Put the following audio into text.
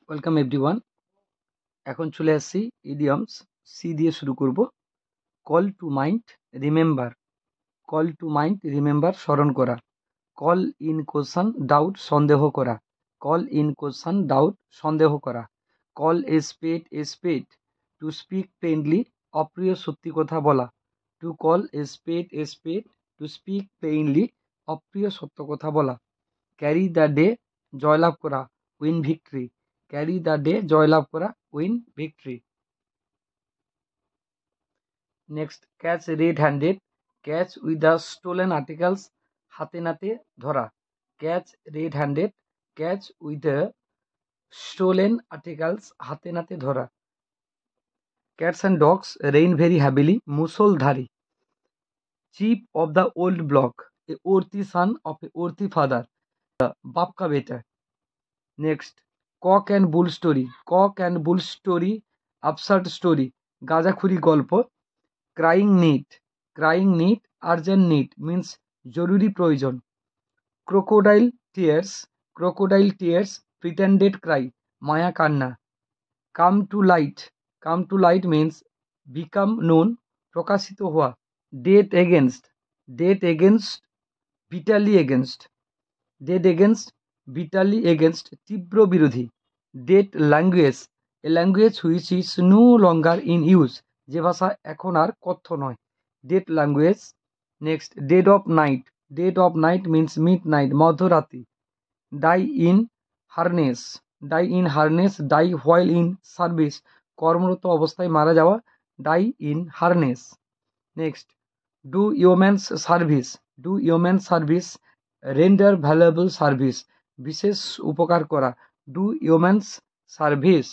Welcome everyone. এখন চলে আসছি ইডিয়মস। সি দিয়ে শুরু করব। Call to mind, remember. Call to mind, remember, স্মরণ করা। কল ইন কোশ্চেন, ডাউট, সন্দেহ করা। কল ইন কোশ্চেন, ডাউট, সন্দেহ করা। Call a spade, to speak plainly, অপ্রিয় সত্যি কথা বলা। To call a spade, to speak plainly, অপ্রিয় সত্য কথা বলা। ক্যারি দ্য ডে, জয়লাভ করা, win victory. Carry the day, জয়লাভ করা, win victory. Next, catch red handed, catch with the stolen articles, হাতে নাতে ধরা। Catch red handed, catch with the stolen articles, হাতে নাতে ধরা। Cats and dogs rain very heavily, মুসলধারি। Chief of the old block, a worthy son of a worthy father, বাপ কা বেটা। Next, cock and bull story, cock and bull story, absurd story, গাঁজাখুরি গল্প। Crying need, urgent need means জরুরি প্রয়োজন। Crocodile tears, pretended cry, মায়া কান্না। Come to light means become known, প্রকাশিত হওয়া। ডেট এগেনস্ট, বিটারলি এগেনস্ট, তীব্র বিরোধী। Dead language, a language which is no longer in use, যে ভাষা এখন আর কথ্য নয়। Dead language. Next, dead of night means mid night, মধ্যরাত্রি। Die in harness, die while in service, কর্মরত অবস্থায় মারা যাওয়া। Die in harness. Next, do yeoman service, render valuable service, বিশেষ উপকার করা। Do yeoman's service.